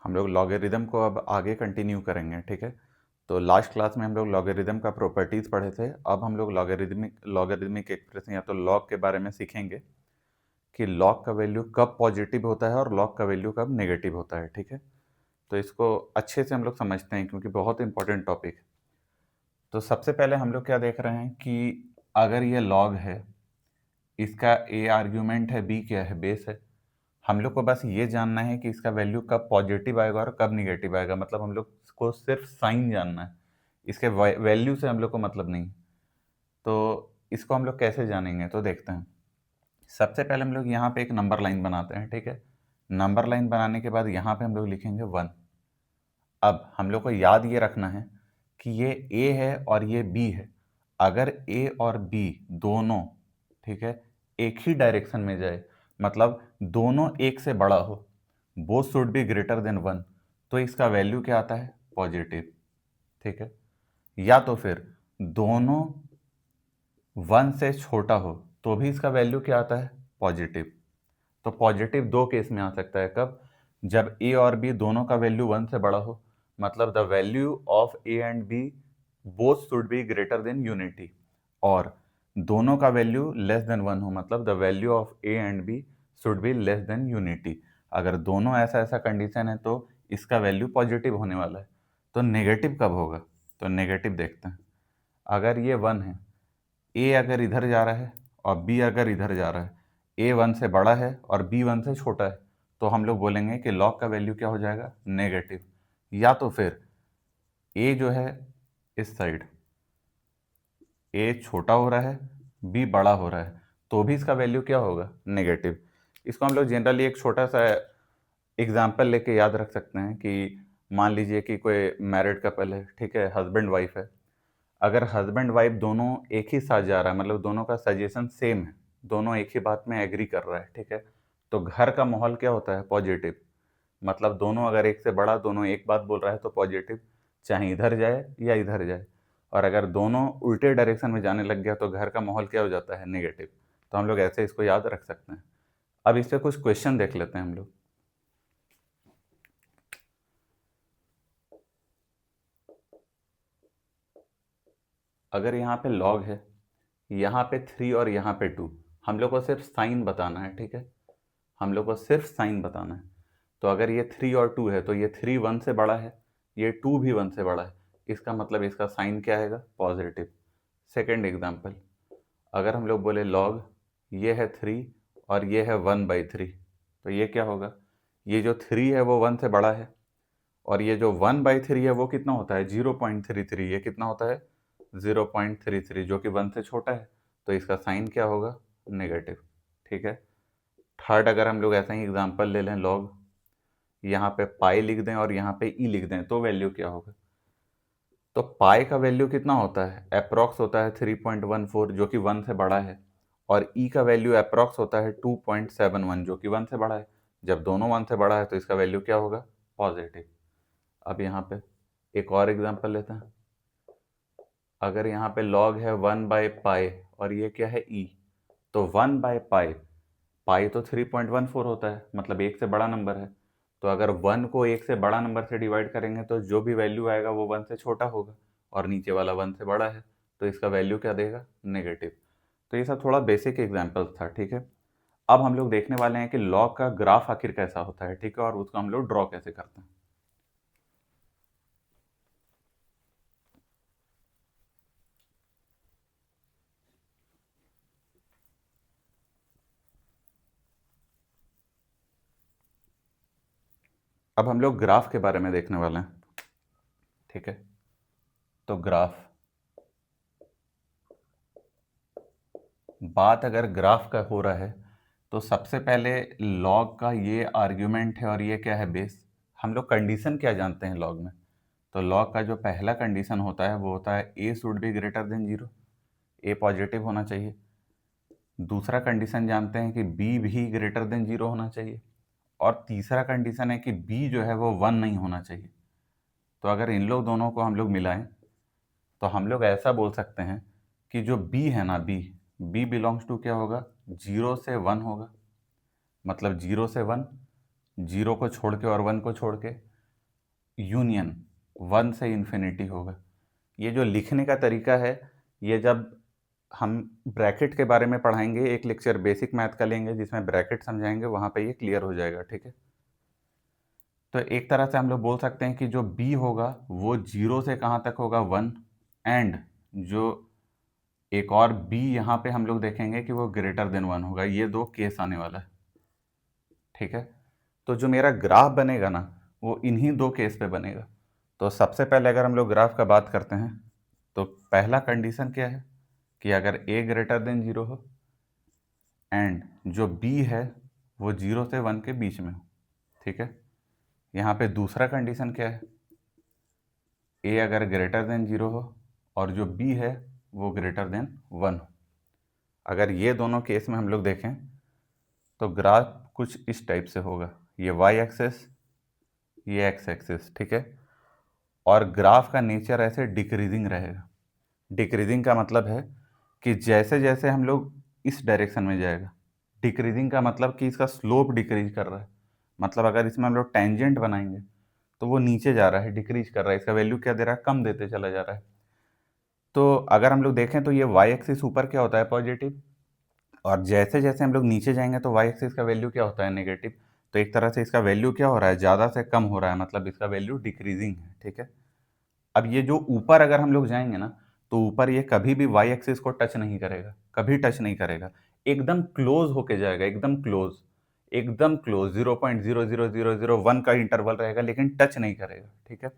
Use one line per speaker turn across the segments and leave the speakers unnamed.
हम लोग लॉगरिदम को अब आगे कंटिन्यू करेंगे, ठीक है। तो लास्ट क्लास में हम लोग लॉगरिदम का प्रॉपर्टीज़ पढ़े थे। अब हम लोग लॉगरिदमिक एक्सप्रेशन या तो लॉग के बारे में सीखेंगे कि लॉग का वैल्यू कब पॉजिटिव होता है और लॉग का वैल्यू कब नेगेटिव होता है, ठीक है। तो इसको अच्छे से हम लोग समझते हैं क्योंकि बहुत इंपॉर्टेंट टॉपिक है। तो सबसे पहले हम लोग क्या देख रहे हैं कि अगर ये लॉग है, इसका ए आर्ग्यूमेंट है, बी क्या है, बेस है। हम लोग को बस ये जानना है कि इसका वैल्यू कब पॉजिटिव आएगा और कब निगेटिव आएगा, मतलब हम लोग को सिर्फ साइन जानना है, इसके वैल्यू से हम लोग को मतलब नहीं। तो इसको हम लोग कैसे जानेंगे, तो देखते हैं। सबसे पहले हम लोग यहाँ पे एक नंबर लाइन बनाते हैं, ठीक है। नंबर लाइन बनाने के बाद यहाँ पे हम लोग लिखेंगे 1। अब हम लोग को याद ये रखना है कि ये ए है और ये बी है। अगर ए और बी दोनों, ठीक है, एक ही डायरेक्शन में जाए, मतलब दोनों एक से बड़ा हो, both should be greater then 1, तो इसका वैल्यू क्या आता है, पॉजिटिव, ठीक है। या तो फिर दोनों 1 से छोटा हो तो भी इसका वैल्यू क्या आता है, पॉजिटिव। तो पॉजिटिव दो केस में आ सकता है, कब, जब ए और बी दोनों का वैल्यू 1 से बड़ा हो, मतलब the value of A and B both should be greater than unity, और दोनों का वैल्यू लेस देन 1 हो, मतलब the value of A and B should be less than unity. अगर दोनों ऐसा ऐसा कंडीशन है तो इसका वैल्यू पॉजिटिव होने वाला है। तो नेगेटिव कब होगा, तो नेगेटिव देखते हैं। अगर ये 1 है, ए अगर इधर जा रहा है और बी अगर इधर जा रहा है, ए 1 से बड़ा है और बी 1 से छोटा है, तो हम लोग बोलेंगे कि लॉग का वैल्यू क्या हो जाएगा, नेगेटिव। या तो फिर ए जो है इस साइड, ए छोटा हो रहा है, बी बड़ा हो रहा है, तो भी इसका वैल्यू क्या होगा, नेगेटिव। इसको हम लोग जनरली एक छोटा सा एग्जाम्पल लेके याद रख सकते हैं कि मान लीजिए कि कोई मैरिड कपल है, ठीक है, हस्बैंड वाइफ है। अगर हस्बैंड वाइफ दोनों एक ही साथ जा रहा है, मतलब दोनों का सजेशन सेम है, दोनों एक ही बात में एग्री कर रहा है, ठीक है, तो घर का माहौल क्या होता है, पॉजिटिव। मतलब दोनों अगर एक से बड़ा, दोनों एक बात बोल रहा है तो पॉजिटिव, चाहे इधर जाए या इधर जाए। और अगर दोनों उल्टे डायरेक्शन में जाने लग गया तो घर का माहौल क्या हो जाता है, नेगेटिव। तो हम लोग ऐसे इसको याद रख सकते हैं। अब इस पे कुछ क्वेश्चन देख लेते हैं हम लोग। अगर यहाँ पे लॉग है, यहाँ पे 3 और यहाँ पे 2, हम लोग को सिर्फ साइन बताना है, ठीक है, हम लोग को सिर्फ साइन बताना है। तो अगर ये 3 और 2 है तो ये 3 1 से बड़ा है, ये 2 भी 1 से बड़ा है, इसका मतलब इसका साइन क्या आएगा, पॉजिटिव। सेकेंड एग्जाम्पल, अगर हम लोग बोले लॉग ये है 3 और ये है 1/3, तो ये क्या होगा, ये जो 3 है वो 1 से बड़ा है, और ये जो 1/3 है वो कितना होता है, 0.33, ये कितना होता है, 0.33, जो कि 1 से छोटा है, तो इसका साइन क्या होगा, नेगेटिव, ठीक है। थर्ड, अगर हम लोग ऐसा ही एग्जांपल ले लें, लॉग यहाँ पे पाई लिख दें और यहाँ पे ई लिख दें, तो वैल्यू क्या होगा। तो पाई का वैल्यू कितना होता है, अप्रॉक्स होता है 3.14, जो कि 1 से बड़ा है, और ई का वैल्यू अप्रॉक्स होता है 2.71, जो कि 1 से बड़ा है। जब दोनों 1 से बड़ा है तो इसका वैल्यू क्या होगा, पॉजिटिव। अब यहाँ पे एक और एग्जांपल लेते हैं। अगर यहाँ पे log है 1/पाई और ये क्या है e, तो 1/पाई, पाई तो 3.14 होता है, मतलब एक से बड़ा नंबर है। तो अगर 1 को एक से बड़ा नंबर से डिवाइड करेंगे तो जो भी वैल्यू आएगा वो 1 से छोटा होगा, और नीचे वाला 1 से बड़ा है, तो इसका वैल्यू क्या देगा, नेगेटिव। तो ये सब थोड़ा बेसिक एग्जाम्पल था, ठीक है। अब हम लोग देखने वाले हैं कि लॉग का ग्राफ आखिर कैसा होता है, ठीक है, और उसको हम लोग ड्रॉ कैसे करते हैं। अब हम लोग ग्राफ के बारे में देखने वाले हैं, ठीक है। तो ग्राफ, बात अगर ग्राफ का हो रहा है तो सबसे पहले लॉग का ये आर्ग्यूमेंट है और ये क्या है, बेस। हम लोग कंडीशन क्या जानते हैं लॉग में, तो लॉग का जो पहला कंडीशन होता है वो होता है A should be greater than 0, A positive होना चाहिए। दूसरा कंडीशन जानते हैं कि बी भी ग्रेटर देन 0 होना चाहिए, और तीसरा कंडीशन है कि बी जो है वो 1 नहीं होना चाहिए। तो अगर इन लोग दोनों को हम लोग मिलाएं तो हम लोग ऐसा बोल सकते हैं कि जो बी है ना, बी बिलोंग्स टू क्या होगा, 0 से 1 होगा, मतलब 0 से 1, 0 को छोड़ के और 1 को छोड़ के, यूनियन 1 से इन्फिनिटी होगा। ये जो लिखने का तरीका है, ये जब हम ब्रैकेट के बारे में पढ़ाएंगे, एक लेक्चर बेसिक मैथ का लेंगे जिसमें ब्रैकेट समझाएंगे, वहाँ पे ये क्लियर हो जाएगा, ठीक है। तो एक तरह से हम लोग बोल सकते हैं कि जो b होगा वो 0 से कहाँ तक होगा, 1, एंड जो एक और b यहाँ पे हम लोग देखेंगे कि वो ग्रेटर देन 1 होगा। ये दो केस आने वाला है, ठीक है। तो जो मेरा ग्राफ बनेगा ना, वो इन्हीं दो केस पे बनेगा। तो सबसे पहले अगर हम लोग ग्राफ का बात करते हैं, तो पहला कंडीशन क्या है कि अगर a ग्रेटर देन 0 हो एंड जो b है वो 0 से 1 के बीच में हो, ठीक है। यहाँ पे दूसरा कंडीशन क्या है, a अगर ग्रेटर देन 0 हो और जो b है वो ग्रेटर देन 1 हो। अगर ये दोनों केस में हम लोग देखें तो ग्राफ कुछ इस टाइप से होगा, ये y एक्सेस, ये x एक्सेस, ठीक है। और ग्राफ का नेचर ऐसे डिक्रीजिंग रहेगा। डिक्रीजिंग का मतलब है कि जैसे जैसे हम लोग इस डायरेक्शन में जाएगा, डिक्रीजिंग का मतलब कि इसका स्लोप डिक्रीज कर रहा है। मतलब अगर इसमें हम लोग टेंजेंट बनाएंगे तो वो नीचे जा रहा है, डिक्रीज कर रहा है, इसका वैल्यू क्या दे रहा है, कम देते चला जा रहा है। तो अगर हम लोग देखें तो ये वाई एक्सिस ऊपर क्या होता है, पॉजिटिव, और जैसे जैसे हम लोग नीचे जाएंगे तो वाई एक्सिस का वैल्यू क्या होता है, नेगेटिव। तो एक तरह से इसका वैल्यू क्या हो रहा है, ज़्यादा से कम हो रहा है, मतलब इसका वैल्यू डिक्रीजिंग है, ठीक है। अब ये जो ऊपर अगर हम लोग जाएंगे ना, तो ऊपर ये कभी भी वाई एक्सिस को टच नहीं करेगा, कभी टच नहीं करेगा, एकदम क्लोज होके जाएगा, एकदम क्लोज, एकदम क्लोज, 0.00001 का इंटरवल रहेगा, लेकिन टच नहीं करेगा, ठीक है।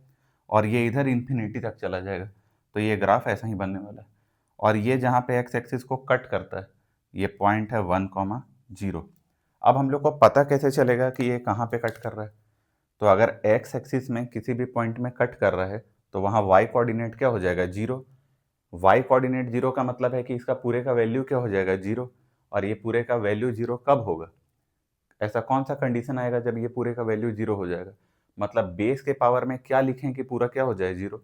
और ये इधर इन्फिनिटी तक चला जाएगा। तो ये ग्राफ ऐसा ही बनने वाला है। और ये जहाँ पे एक्स एक्सिस को कट करता है, ये पॉइंट है 1,0। अब हम लोग को पता कैसे चलेगा कि ये कहाँ पे कट कर रहा है। तो अगर एक्स एक्सिस में किसी भी पॉइंट में कट कर रहा है तो वहाँ वाई कोऑर्डिनेट क्या हो जाएगा, 0। वाई कोऑर्डिनेट 0 का मतलब है कि इसका पूरे का वैल्यू क्या हो जाएगा, 0। और ये पूरे का वैल्यू 0 कब होगा, ऐसा कौन सा कंडीशन आएगा जब ये पूरे का वैल्यू 0 हो जाएगा। मतलब बेस के पावर में क्या लिखें कि पूरा क्या हो जाए, 0।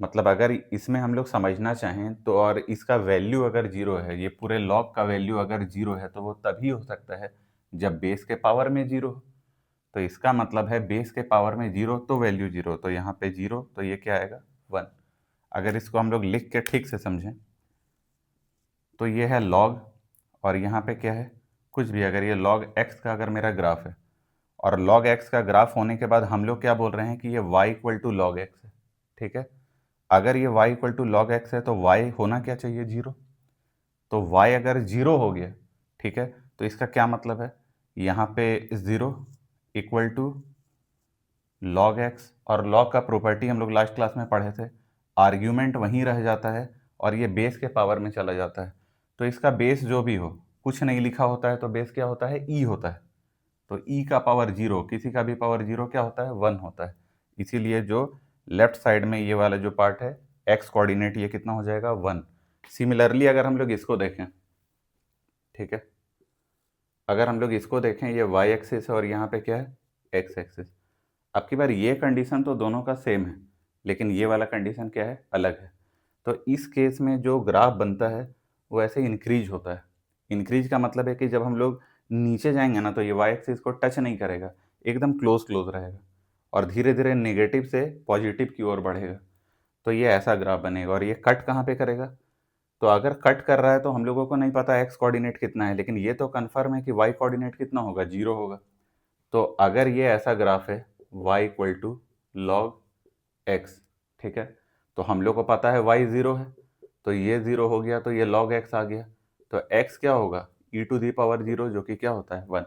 मतलब अगर इसमें हम लोग समझना चाहें तो, और इसका वैल्यू अगर 0 है, ये पूरे लॉग का वैल्यू अगर 0 है, तो वो तभी हो सकता है जब बेस के पावर में 0 हो। तो इसका मतलब है बेस के पावर में 0 तो वैल्यू 0, तो यहाँ पे 0, तो ये क्या आएगा, 1। अगर इसको हम लोग लिख के ठीक से समझें तो ये है लॉग, और यहाँ पे क्या है, कुछ भी, अगर ये लॉग एक्स का अगर मेरा ग्राफ है, और लॉग एक्स का ग्राफ होने के बाद हम लोग क्या बोल रहे हैं कि ये y equal to log X है, ठीक है। अगर ये y equal to log X है तो y होना क्या चाहिए, 0। तो y अगर 0 हो गया, ठीक है, तो इसका क्या मतलब है, यहाँ पे 0 इक्वल टू लॉग एक्स, और लॉग का प्रॉपर्टी हम लोग लास्ट क्लास में पढ़े थे, आर्ग्यूमेंट वहीं रह जाता है और ये बेस के पावर में चला जाता है। तो इसका बेस जो भी हो, कुछ नहीं लिखा होता है तो बेस क्या होता है, ई होता है। तो ई का पावर 0, किसी का भी पावर 0 क्या होता है, 1 होता है। इसीलिए जो लेफ्ट साइड में ये वाला जो पार्ट है, एक्स कोऑर्डिनेट, ये कितना हो जाएगा, 1। सिमिलरली अगर हम लोग इसको देखें, ठीक है, अगर हम लोग इसको देखें, ये वाई एक्सिस है और यहाँ पे क्या है, एक्स एक्सिस। अब की बार ये कंडीशन तो दोनों का सेम है, लेकिन ये वाला कंडीशन क्या है, अलग है। तो इस केस में जो ग्राफ बनता है वो ऐसे इंक्रीज होता है। इंक्रीज का मतलब है कि जब हम लोग नीचे जाएंगे ना, तो ये वाई एक्सिस को टच नहीं करेगा, एकदम क्लोज क्लोज रहेगा, और धीरे धीरे नेगेटिव से पॉजिटिव की ओर बढ़ेगा। तो ये ऐसा ग्राफ बनेगा। और ये कट कहाँ पे करेगा, तो अगर कट कर रहा है तो हम लोगों को नहीं पता एक्स कोऑर्डिनेट कितना है, लेकिन ये तो कन्फर्म है कि वाई कोऑर्डिनेट कितना होगा, 0 होगा। तो अगर ये ऐसा ग्राफ है, y equal to log X, ठीक है, तो हम लोग को पता है y 0 है, तो ये 0 हो गया, तो ये log x आ गया। तो x क्या होगा, e टू दी पावर 0, जो कि क्या होता है, 1।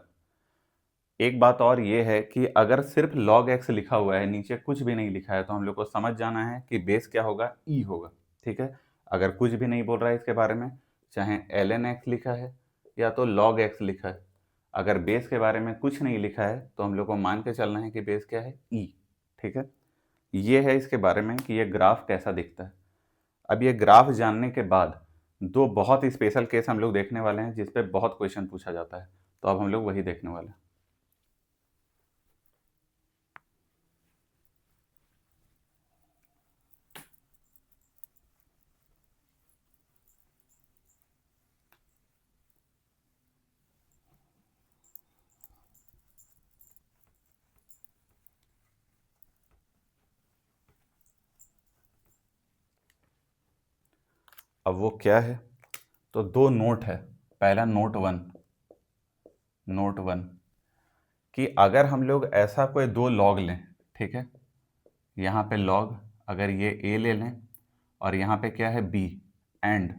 एक बात और ये है कि अगर सिर्फ log x लिखा हुआ है, नीचे कुछ भी नहीं लिखा है, तो हम लोग को समझ जाना है कि बेस क्या होगा, e होगा, ठीक है। अगर कुछ भी नहीं बोल रहा है इसके बारे में, चाहे ln x लिखा है या तो log x लिखा है, अगर बेस के बारे में कुछ नहीं लिखा है तो हम लोग को मान के चलना है कि बेस क्या है, e, ठीक है। ये है इसके बारे में कि ये ग्राफ कैसा दिखता है। अब ये ग्राफ जानने के बाद दो बहुत ही स्पेशल केस हम लोग देखने वाले हैं जिस पे बहुत क्वेश्चन पूछा जाता है, तो अब हम लोग वही देखने वाले हैं। अब वो क्या है, तो दो नोट है। पहला नोट वन कि अगर हम लोग ऐसा कोई दो लॉग लें, ठीक है, यहाँ पे लॉग अगर ये a ले लें और यहाँ पे क्या है b, एंड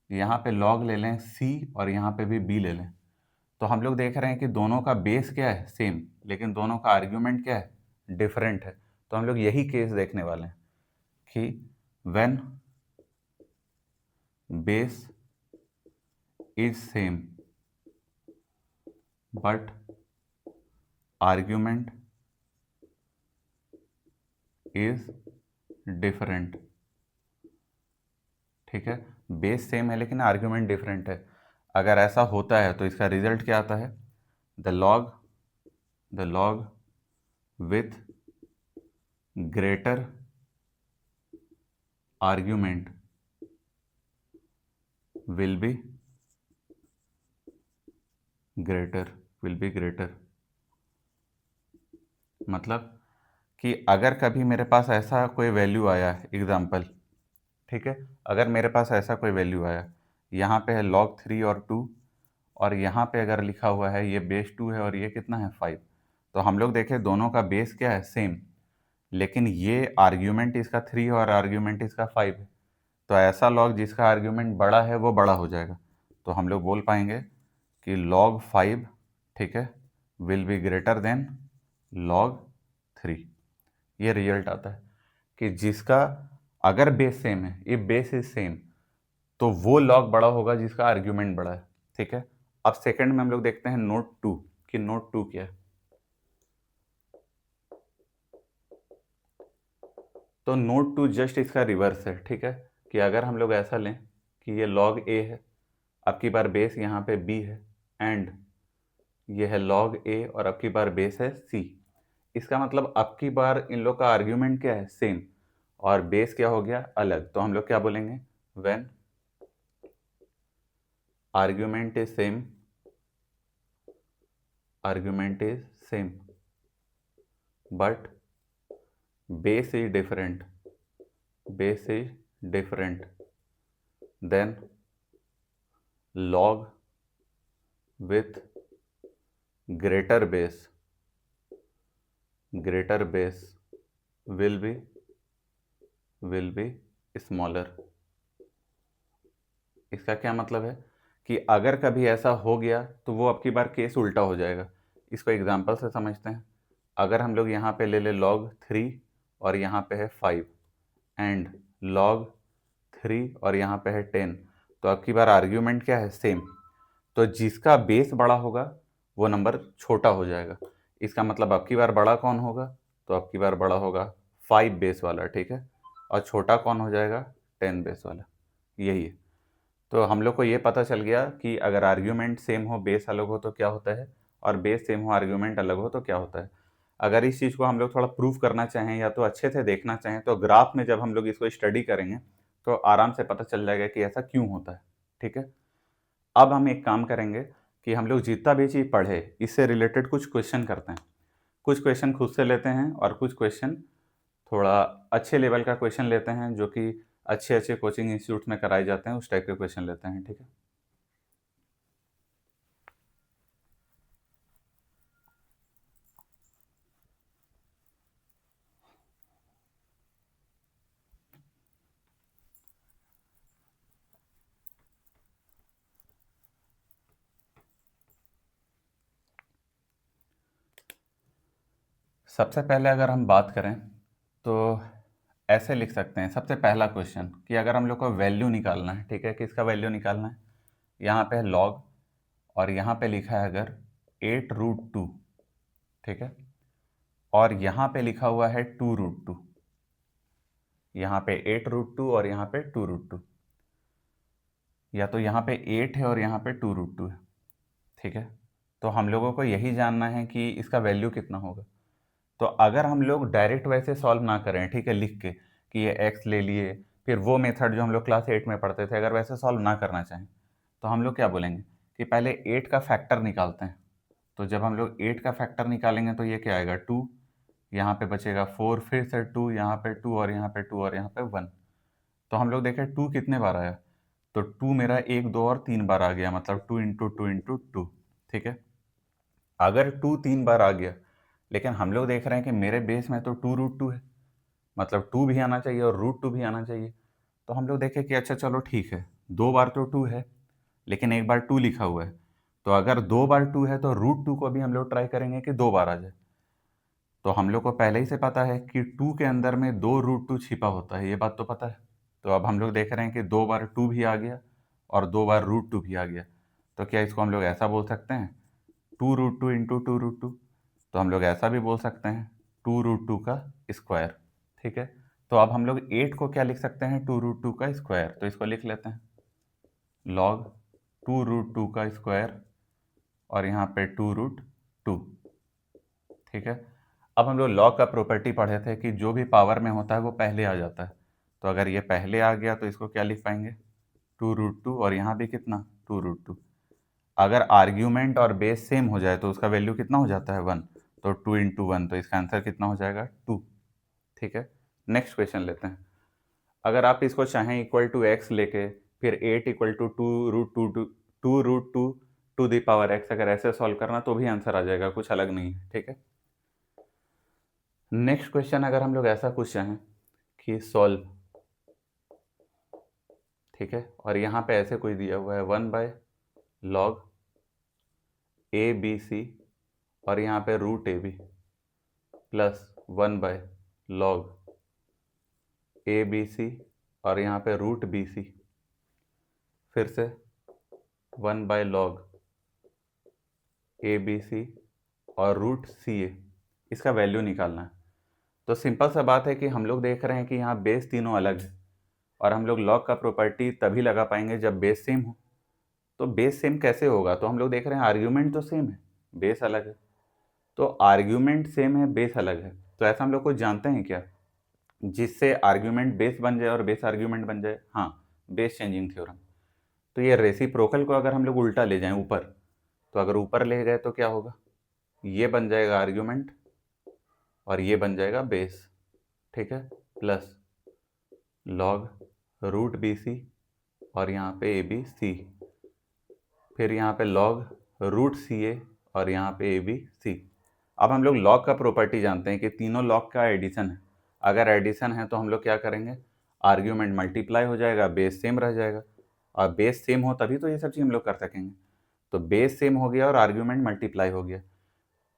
यहाँ पे लॉग ले लें c और यहाँ पे भी b ले लें, तो हम लोग देख रहे हैं कि दोनों का बेस क्या है सेम, लेकिन दोनों का आर्ग्यूमेंट क्या है डिफरेंट है। तो हम लोग यही केस देखने वाले हैं कि when base is same but argument is different. ठीक है, बेस सेम है लेकिन आर्ग्यूमेंट डिफरेंट है। अगर ऐसा होता है तो इसका रिजल्ट क्या आता है, the log with greater argument will be greater. मतलब कि अगर कभी मेरे पास ऐसा कोई वैल्यू आया, एग्जाम्पल, ठीक है, अगर मेरे पास ऐसा कोई वैल्यू आया, यहाँ पे है log 3 और 2, और यहाँ पे अगर लिखा हुआ है ये बेस 2 है और ये कितना है 5, तो हम लोग देखें दोनों का बेस क्या है सेम, लेकिन ये आर्ग्यूमेंट इसका 3 और आर्ग्यूमेंट इसका 5 है, तो ऐसा लॉग जिसका आर्ग्यूमेंट बड़ा है वो बड़ा हो जाएगा। तो हम लोग बोल पाएंगे कि log 5, ठीक है, will be greater then log 3। ये रिजल्ट आता है कि जिसका अगर बेस सेम है, इफ बेस इज सेम, तो वो लॉग बड़ा होगा जिसका आर्ग्यूमेंट बड़ा है। ठीक है, अब सेकंड में हम लोग देखते हैं नोट 2 कि नोट 2 क्या है। तो नोट 2 जस्ट इसका रिवर्स है। ठीक है, कि अगर हम लोग ऐसा लें कि ये log a है, अब की बार बेस यहाँ पे b है, एंड ये है log a और अब की बार बेस है c। इसका मतलब अब की बार इन लोग का आर्ग्यूमेंट क्या है सेम और बेस क्या हो गया अलग। तो हम लोग क्या बोलेंगे, when argument is same but base is different then log with greater base will be smaller। इसका क्या मतलब है कि अगर कभी ऐसा हो गया तो वो अब की बार केस उल्टा हो जाएगा। इसको एग्जांपल से समझते हैं। अगर हम लोग यहाँ पे ले ले log 3 और यहाँ पे है 5 एंड log 3 और यहाँ पे है 10, तो अब की बार आर्ग्यूमेंट क्या है सेम, तो जिसका बेस बड़ा होगा वो नंबर छोटा हो जाएगा। इसका मतलब अब की बार बड़ा कौन होगा, तो अब की बार बड़ा होगा 5 बेस वाला, ठीक है, और छोटा कौन हो जाएगा 10 बेस वाला। यही है। तो हम लोग को ये पता चल गया कि अगर आर्ग्यूमेंट सेम हो बेस अलग हो तो क्या होता है, और बेस सेम हो आर्ग्यूमेंट अलग हो तो क्या होता है। अगर इस चीज़ को हम लोग थोड़ा प्रूव करना चाहें या तो अच्छे से देखना चाहें तो ग्राफ में जब हम लोग इसको स्टडी करेंगे तो आराम से पता चल जाएगा कि ऐसा क्यों होता है। ठीक है, अब हम एक काम करेंगे कि हम लोग जितना भी चीज़ पढ़े इससे रिलेटेड कुछ क्वेश्चन करते हैं। कुछ क्वेश्चन खुद से लेते हैं और कुछ क्वेश्चन थोड़ा अच्छे लेवल का क्वेश्चन लेते हैं जो कि अच्छे अच्छे कोचिंग इंस्टीट्यूट में कराए जाते हैं, उस टाइप के क्वेश्चन लेते हैं। ठीक है, सबसे पहले अगर हम बात करें तो ऐसे लिख सकते हैं। सबसे पहला क्वेश्चन कि अगर हम लोग को वैल्यू निकालना है, ठीक है, किसका वैल्यू निकालना है, यहाँ पे है log और यहाँ पे लिखा है अगर 8√2, ठीक है, और यहाँ पे लिखा हुआ है 2√2, यहाँ पे 8√2 और यहाँ पे 2√2, या तो यहाँ पे 8 है और यहाँ पे 2√2 है। ठीक है, तो हम लोगों को यही जानना है कि इसका वैल्यू कितना होगा। तो अगर हम लोग डायरेक्ट वैसे सॉल्व ना करें, ठीक है, लिख के कि ये x ले लिए, फिर वो मेथड जो हम लोग क्लास 8 में पढ़ते थे, अगर वैसे सॉल्व ना करना चाहें तो हम लोग क्या बोलेंगे कि पहले 8 का फैक्टर निकालते हैं। तो जब हम लोग 8 का फैक्टर निकालेंगे तो ये क्या आएगा 2, यहाँ पे बचेगा 4, फिर से 2, यहाँ पे 2 और यहाँ पे 2 और यहाँ पे 1। तो हम लोग देखें 2 कितने बार आया, तो 2 मेरा 1 2 और 3 बार आ गया, मतलब 2 इंटू 2 इंटू 2। ठीक है, अगर 2 3 बार आ गया, लेकिन हम लोग देख रहे हैं कि मेरे बेस में तो 2√2 है, मतलब 2 भी आना चाहिए और √2 भी आना चाहिए। तो हम लोग देखें कि अच्छा चलो ठीक है, 2 बार तो 2 है, लेकिन एक बार 2 लिखा हुआ है, तो अगर 2 बार 2 है तो √2 को भी हम लोग ट्राई करेंगे कि 2 बार आ जाए। तो हम लोग को पहले ही से पता है कि 2 के अंदर में 2 √2 छिपा होता है, ये बात तो पता है। तो अब हम लोग देख रहे हैं कि 2 बार 2 भी आ गया और 2 बार √2 भी आ गया। तो क्या इसको हम लोग ऐसा बोल सकते हैं, 2√2 इंटू 2√2? तो हम लोग ऐसा भी बोल सकते हैं, 2√2 का स्क्वायर। ठीक है, तो अब हम लोग 8 को क्या लिख सकते हैं, 2√2 का स्क्वायर। तो इसको लिख लेते हैं, लॉग 2√2 का स्क्वायर और यहाँ पे 2√2। ठीक है, अब हम लोग लॉग का प्रॉपर्टी पढ़े थे कि जो भी पावर में होता है वो पहले आ जाता है। तो अगर ये पहले आ गया तो इसको क्या लिख पाएंगे, 2√2, और यहाँ भी कितना, 2√2। अगर आर्ग्यूमेंट और बेस सेम हो जाए तो उसका वैल्यू कितना हो जाता है, 1। तो 2 इंटू 1, तो इसका आंसर कितना हो जाएगा, 2। ठीक है, नेक्स्ट क्वेश्चन लेते हैं। अगर आप इसको चाहें इक्वल टू एक्स लेके फिर 8 equal to 2√2 to the power X, अगर ऐसे सॉल्व करना तो भी आंसर आ जाएगा, कुछ अलग नहीं है। ठीक है, नेक्स्ट क्वेश्चन अगर हम लोग ऐसा कुछ चाहें कि सॉल्व, ठीक है, और यहाँ पे ऐसे कोई दिया हुआ है 1/log ABC और यहाँ पे √AB प्लस 1/log ABC और यहाँ पे √BC, फिर से 1/log ABC और √CA, इसका वैल्यू निकालना है। तो सिंपल सा बात है कि हम लोग देख रहे हैं कि यहाँ बेस तीनों अलग है, और हम लोग लॉग का प्रॉपर्टी तभी लगा पाएंगे जब बेस सेम हो। तो बेस सेम कैसे होगा, तो हम लोग देख रहे हैं आर्ग्यूमेंट तो सेम है, बेस अलग है। तो आर्ग्यूमेंट सेम है, बेस अलग है, तो ऐसा हम लोग कुछ जानते हैं क्या जिससे आर्ग्यूमेंट बेस बन जाए और बेस आर्ग्यूमेंट बन जाए? हाँ, बेस चेंजिंग थ्योरम। तो ये रेसिप्रोकल को अगर हम लोग उल्टा ले जाएं ऊपर, तो अगर ऊपर ले गए तो क्या होगा, ये बन जाएगा आर्ग्यूमेंट और ये बन जाएगा बेस। ठीक है, प्लस लॉग √BC और यहाँ पे ABC, फिर यहाँ पे लॉग √CA और यहाँ पे ABC। अब हम लोग लॉग का प्रॉपर्टी जानते हैं कि तीनों लॉग का एडिशन है। अगर एडिशन है तो हम लोग क्या करेंगे, आर्ग्यूमेंट मल्टीप्लाई हो जाएगा, बेस सेम रह जाएगा, और बेस सेम हो तभी तो ये सब चीज़ हम लोग कर सकेंगे। तो बेस सेम हो गया और आर्ग्यूमेंट मल्टीप्लाई हो गया।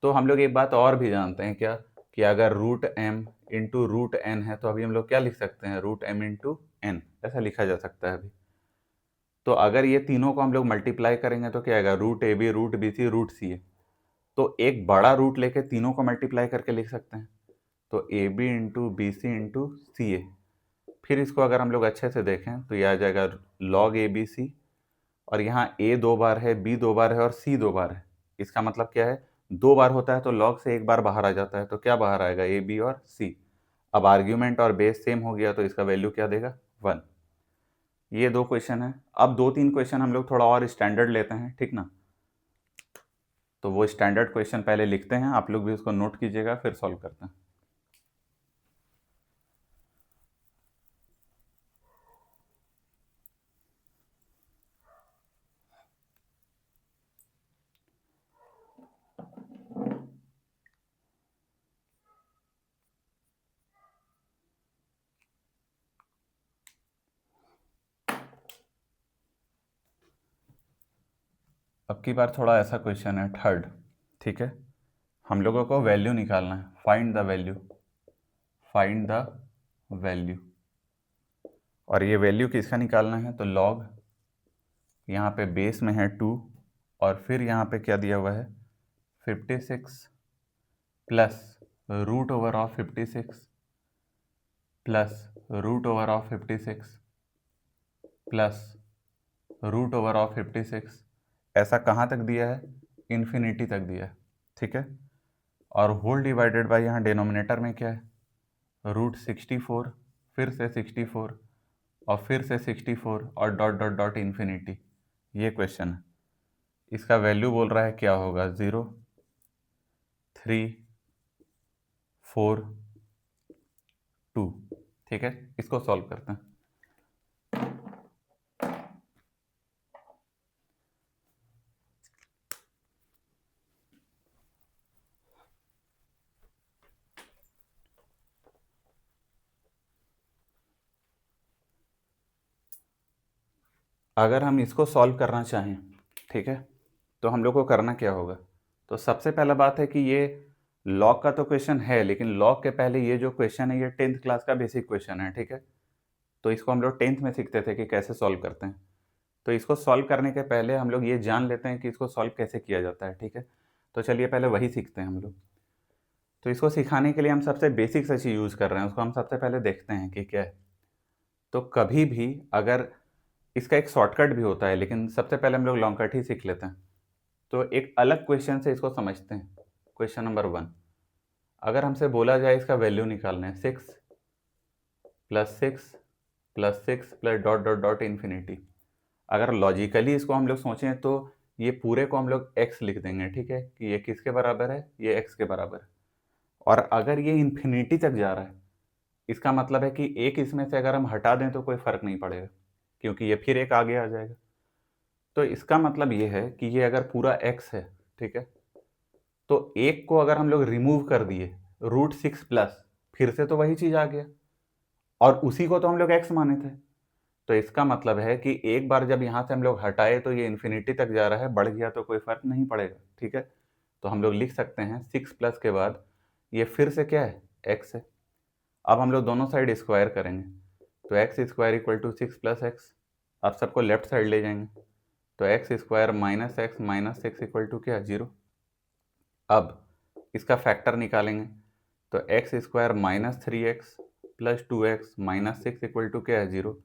तो हम लोग एक बात और भी जानते हैं क्या, कि अगर √m इंटू √n है तो अभी हम लोग क्या लिख सकते हैं, √m इंटू n, ऐसा लिखा जा सकता है अभी। तो अगर ये तीनों को हम लोग मल्टीप्लाई करेंगे तो क्या आएगा, √AB √BC √CA। तो एक बड़ा रूट लेके तीनों को मल्टीप्लाई करके लिख सकते हैं, तो AB into BC into CA। फिर इसको अगर हम लोग अच्छे से देखें तो ये आ जाएगा log ABC, और यहाँ A 2 बार है, B 2 बार है और C 2 बार है। इसका मतलब क्या है, 2 बार होता है तो log से एक बार बाहर आ जाता है, तो क्या बाहर आएगा, AB और C। अब आर्ग्यूमेंट और बेस सेम हो गया तो इसका वैल्यू क्या देगा, 1। ये 2 क्वेश्चन है। अब 2-3 क्वेश्चन हम लोग थोड़ा और स्टैंडर्ड लेते हैं, ठीक ना। तो वो स्टैंडर्ड क्वेश्चन पहले लिखते हैं, आप लोग भी उसको नोट कीजिएगा, फिर सॉल्व करते हैं। अब की बार थोड़ा ऐसा क्वेश्चन है, थर्ड। ठीक है, हम लोगों को वैल्यू निकालना है, find the value, find the value. और ये वैल्यू किसका निकालना है, तो लॉग, यहाँ पे बेस में है 2 और फिर यहाँ पे क्या दिया हुआ है, 56 प्लस √56 प्लस √56 प्लस √56, ऐसा कहाँ तक दिया है, इन्फिनिटी तक दिया है। ठीक है, और होल डिवाइडेड बाय यहाँ डिनोमिनेटर में क्या है, √64, फिर से 64 और फिर से 64 और डॉट डॉट डॉट इन्फिनिटी। ये क्वेश्चन है, इसका वैल्यू बोल रहा है क्या होगा, 0 3 4 2। ठीक है, इसको सॉल्व करते हैं। अगर हम इसको सॉल्व करना चाहें, ठीक है, तो हम लोग को करना क्या होगा? तो सबसे पहला बात है कि ये लॉग का तो क्वेश्चन है, लेकिन लॉग के पहले ये जो क्वेश्चन है ये 10th क्लास का बेसिक क्वेश्चन है, ठीक है। तो इसको हम लोग 10th में सीखते थे कि कैसे सॉल्व करते हैं। तो इसको सॉल्व करने के पहले हम लोग ये जान लेते हैं कि इसको सॉल्व कैसे किया जाता है, ठीक है। तो चलिए पहले वही सीखते हैं हम लोग। तो इसको सिखाने के लिए हम सबसे बेसिक से चीज़ यूज़ कर रहे हैं, उसको हम सबसे पहले देखते हैं कि क्या है। तो कभी भी अगर इसका एक शॉर्टकट भी होता है, लेकिन सबसे पहले हम लोग लॉन्ग कट ही सीख लेते हैं। तो एक अलग क्वेश्चन से इसको समझते हैं। क्वेश्चन नंबर 1, अगर हमसे बोला जाए इसका वैल्यू निकालना है 6 plus 6 plus 6 plus dot dot dot infinity. अगर लॉजिकली इसको हम लोग सोचें तो ये पूरे को हम लोग x लिख देंगे, ठीक है, कि ये किसके बराबर है, ये x के बराबर है। और अगर ये इन्फिनिटी तक जा रहा है, इसका मतलब है कि एक इसमें से अगर हम हटा दें तो कोई फर्क नहीं पड़ेगा, क्योंकि ये फिर एक आगे आ जाएगा। तो इसका मतलब ये है कि ये अगर पूरा x है, ठीक है, तो एक को अगर हम लोग रिमूव कर दिए √6 प्लस, फिर से तो वही चीज आ गया, और उसी को तो हम लोग x माने थे। तो इसका मतलब है कि एक बार जब यहाँ से हम लोग हटाए तो ये इन्फिनिटी तक जा रहा है, बढ़ गया तो कोई फर्क नहीं पड़ेगा, ठीक है। तो हम लोग लिख सकते हैं 6 प्लस के बाद ये फिर से क्या है, x है। अब हम लोग दोनों साइड स्क्वायर करेंगे, तो X square equal to 6 plus X. अब सबको लेफ्ट साइड ले जाएंगे, तो X square minus X minus 6 equal to क्या, 0। अब इसका फैक्टर निकालेंगे, तो X square minus 3x plus 2x minus 6 equal to क्या है, 0।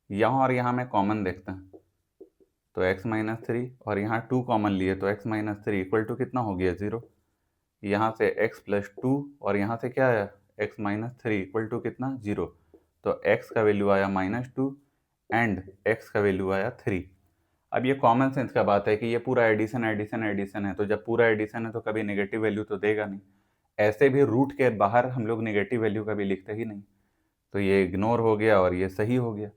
यहाँ और यहाँ में कॉमन देखते हैं, तो x माइनस 3 और यहाँ 2 कॉमन लिए, तो x माइनस 3 इक्वल टू कितना हो गया, 0। यहाँ से x प्लस 2 और यहाँ से क्या आया, x माइनस 3 इक्वल टू कितना, 0। तो x का वैल्यू आया -2 एंड x का वैल्यू आया 3। अब ये कॉमन सेंस का बात है कि ये पूरा एडिशन एडिशन एडिशन है, तो जब पूरा एडिशन है तो कभी नेगेटिव वैल्यू तो देगा नहीं। ऐसे भी रूट के बाहर हम लोग नेगेटिव वैल्यू कभी लिखते ही नहीं, तो ये इग्नोर हो गया और ये सही हो गया।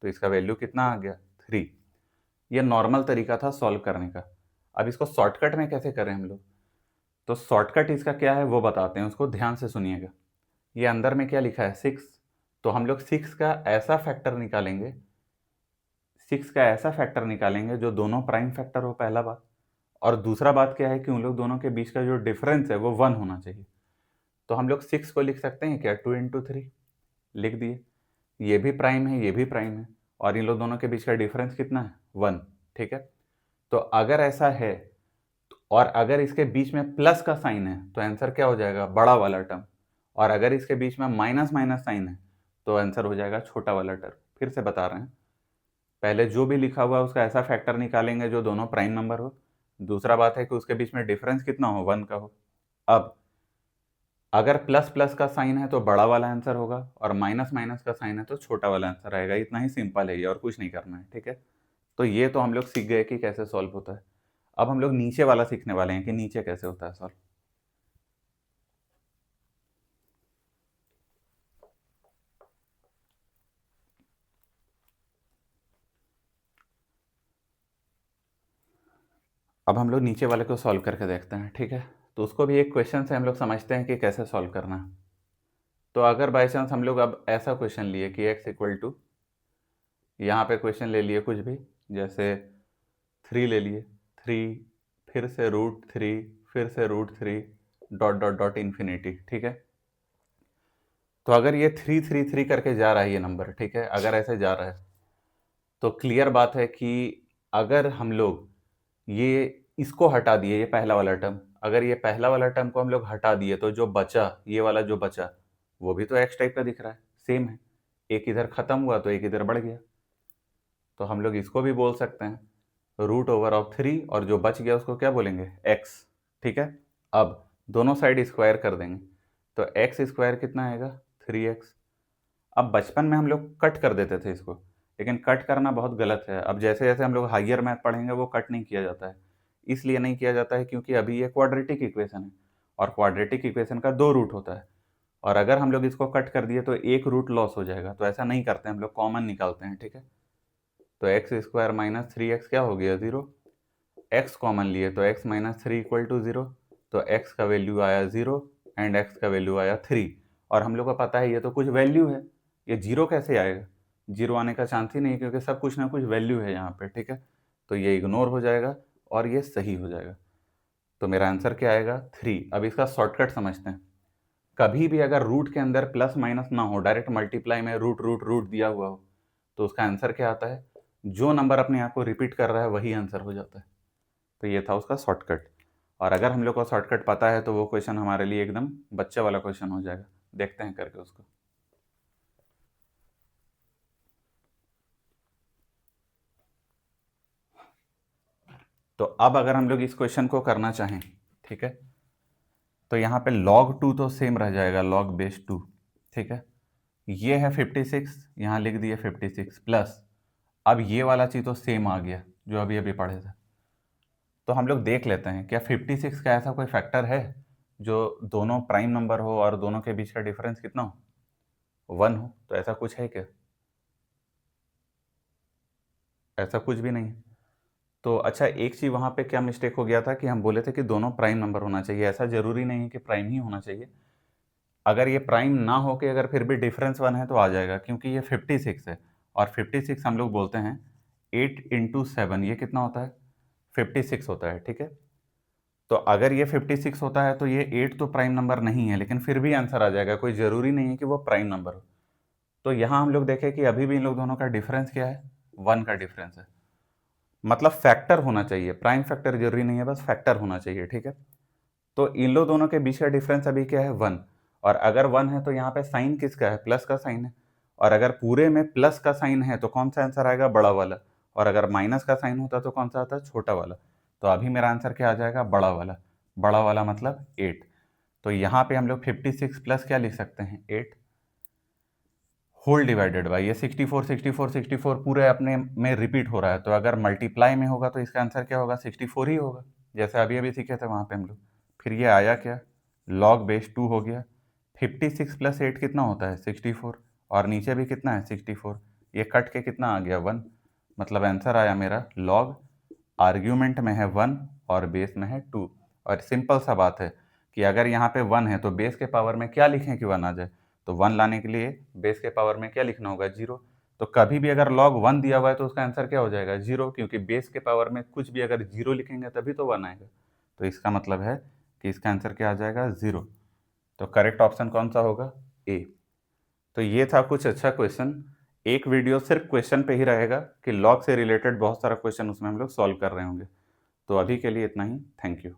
तो इसका वैल्यू कितना आ गया, 3। ये नॉर्मल तरीका था सॉल्व करने का। अब इसको शॉर्टकट में कैसे करें हम लोग, तो शॉर्टकट इसका क्या है वो बताते हैं, उसको ध्यान से सुनिएगा। ये अंदर में क्या लिखा है, 6, तो हम लोग 6 का ऐसा फैक्टर निकालेंगे, 6 का ऐसा फैक्टर निकालेंगे जो दोनों प्राइम फैक्टर हो, पहला बात। और दूसरा बात क्या है कि उन लोग दोनों के बीच का जो डिफरेंस है वो 1 होना चाहिए। तो हम लोग 6 को लिख सकते हैं क्या, 2 इंटू 3 लिख दिए। ये भी प्राइम है, ये भी प्राइम है, और इन लोग दोनों के बीच का डिफरेंस कितना है, 1, ठीक है। तो अगर ऐसा है और अगर इसके बीच में प्लस का साइन है तो आंसर क्या हो जाएगा, बड़ा वाला टर्म। और अगर इसके बीच में माइनस माइनस साइन है तो आंसर हो जाएगा छोटा वाला टर्म। फिर से बता रहे हैं, पहले जो भी लिखा हुआ है उसका ऐसा फैक्टर निकालेंगे जो दोनों प्राइम नंबर हो। दूसरा बात है कि उसके बीच में डिफरेंस कितना हो, 1 का हो। अब अगर प्लस प्लस का साइन है तो बड़ा वाला आंसर होगा, और माइनस माइनस का साइन है तो छोटा वाला आंसर आएगा। इतना ही सिंपल है ये, और कुछ नहीं करना है, ठीक है। तो ये तो हम लोग सीख गए कि कैसे सॉल्व होता है। अब हम लोग नीचे वाला सीखने वाले हैं कि नीचे कैसे होता है सॉल्व। अब हम लोग नीचे वाले को सॉल्व करके देखते हैं, ठीक है। तो उसको भी एक क्वेश्चन से हम लोग समझते हैं कि कैसे सॉल्व करना है। तो अगर बाई चांस हम लोग अब ऐसा क्वेश्चन लिए कि x इक्वल टू, यहाँ पे क्वेश्चन ले लिए कुछ भी, जैसे 3 ले लिए, 3 फिर से √3 फिर से √3 डॉट डॉट डॉट इन्फिनिटी, ठीक है। तो अगर ये 3 3 3 करके जा रहा है ये नंबर, ठीक है, अगर ऐसे जा रहा है तो क्लियर बात है कि अगर हम लोग ये इसको हटा दिए, ये पहला वाला टर्म, अगर ये पहला वाला टर्म को हम लोग हटा दिए तो जो बचा, ये वाला जो बचा वो भी तो एक्स टाइप का दिख रहा है, सेम है। एक इधर खत्म हुआ तो एक इधर बढ़ गया, तो हम लोग इसको भी बोल सकते हैं √3, और जो बच गया उसको क्या बोलेंगे, एक्स, ठीक है। अब दोनों साइड स्क्वायर कर देंगे, तो एक्स स्क्वायर कितना आएगा, 3x। अब बचपन में हम लोग कट कर देते थे इसको, लेकिन कट करना बहुत गलत है। अब जैसे जैसे हम लोग हायर मैथ पढ़ेंगे वो कट नहीं किया जाता है। इसलिए नहीं किया जाता है क्योंकि अभी ये क्वाड्रेटिक इक्वेशन है, और क्वाड्रेटिक इक्वेशन का 2 रूट होता है, और अगर हम लोग इसको कट कर दिए तो एक रूट लॉस हो जाएगा। तो ऐसा नहीं करते, हम लोग कॉमन निकालते हैं, ठीक है। तो एक्स स्क्वायर माइनस 3x क्या हो गया, 0। एक्स कॉमन लिए तो x माइनस 3 इक्वल टू 0, तो x का वैल्यू आया 0 एंड x का वैल्यू आया 3। और हम लोग को पता है ये तो कुछ वैल्यू है, ये 0 कैसे आएगा, 0 आने का चांस ही नहीं, क्योंकि सब कुछ ना कुछ वैल्यू है यहाँ पे, ठीक है। तो ये इग्नोर हो जाएगा और ये सही हो जाएगा। तो मेरा आंसर क्या आएगा? 3। अब इसका शॉर्टकट समझते हैं। कभी भी अगर रूट के अंदर प्लस माइनस ना हो, डायरेक्ट मल्टीप्लाई में रूट रूट रूट दिया हुआ हो, तो उसका आंसर क्या आता है? जो नंबर अपने आप को रिपीट कर रहा है वही आंसर हो जाता है। तो ये था उसका शॉर्टकट। और अगर हम लोग को शॉर्टकट पता है तो वो क्वेश्चन हमारे लिए एकदम बच्चे वाला क्वेश्चन हो जाएगा। देखते हैं करके उसको। तो अब अगर हम लोग इस क्वेश्चन को करना चाहें, ठीक है, तो यहाँ पे log 2 तो सेम रह जाएगा, log बेस 2, ठीक है। ये है 56, यहाँ लिख दिए 56 प्लस, अब ये वाला चीज़ तो सेम आ गया जो अभी अभी पढ़े थे। तो हम लोग देख लेते हैं क्या 56 का ऐसा कोई फैक्टर है जो दोनों प्राइम नंबर हो और दोनों के बीच का डिफरेंस कितना हो? 1 हो। तो ऐसा कुछ है क्या? ऐसा कुछ भी नहीं है। तो अच्छा, एक चीज़ वहाँ पे क्या मिस्टेक हो गया था कि हम बोले थे कि दोनों प्राइम नंबर होना चाहिए। ऐसा ज़रूरी नहीं है कि प्राइम ही होना चाहिए। अगर ये प्राइम ना हो के अगर फिर भी डिफरेंस 1 है तो आ जाएगा, क्योंकि ये 56 है और 56 हम लोग बोलते हैं 8 इंटू 7, ये कितना होता है? 56 होता है, ठीक है। तो अगर ये 56 होता है तो ये 8 तो प्राइम नंबर नहीं है, लेकिन फिर भी आंसर आ जाएगा। कोई ज़रूरी नहीं है कि वो प्राइम नंबर हो। तो यहाँ हम लोग देखें कि अभी भी इन लोग दोनों का डिफरेंस क्या है? 1 का डिफरेंस है। मतलब फैक्टर होना चाहिए, प्राइम फैक्टर जरूरी नहीं है, बस फैक्टर होना चाहिए, ठीक है। तो इन लोग दोनों के बीच का डिफरेंस अभी क्या है? 1। और अगर 1 है तो यहाँ पे साइन किसका है? प्लस का साइन है। और अगर पूरे में प्लस का साइन है तो कौन सा आंसर आएगा? बड़ा वाला। और अगर माइनस का साइन होता तो कौन सा आता? छोटा वाला। तो अभी मेरा आंसर क्या आ जाएगा? बड़ा वाला। बड़ा वाला मतलब 8। तो यहाँ पे हम लोग 56 प्लस क्या लिख सकते हैं? 8 होल डिवाइडेड बाई ये 64 64 64 पूरे अपने में रिपीट हो रहा है। तो अगर मल्टीप्लाई में होगा तो इसका आंसर क्या होगा? 64 ही होगा, जैसे अभी अभी सीखे थे वहाँ पे हम लोग। फिर ये आया क्या? log बेस 2 हो गया। 56 प्लस 8 कितना होता है? 64। और नीचे भी कितना है? 64। ये कट के कितना आ गया? 1। मतलब आंसर आया मेरा log, आर्ग्यूमेंट में है 1 और बेस में है 2। और सिंपल सा बात है कि अगर यहाँ पे 1 है तो बेस के पावर में क्या लिखें कि 1 आ जाए? तो 1 लाने के लिए बेस के पावर में क्या लिखना होगा? 0। तो कभी भी अगर log 1 दिया हुआ है तो उसका आंसर क्या हो जाएगा? 0, क्योंकि बेस के पावर में कुछ भी अगर 0 लिखेंगे तभी तो 1 आएगा। तो इसका मतलब है कि इसका आंसर क्या आ जाएगा? 0। तो करेक्ट ऑप्शन कौन सा होगा? ए। तो ये था कुछ अच्छा क्वेश्चन। एक वीडियो सिर्फ क्वेश्चन पे ही रहेगा कि लॉग से रिलेटेड बहुत सारा क्वेश्चन उसमें हम लोग सॉल्व कर रहे होंगे। तो अभी के लिए इतना ही। Thank you.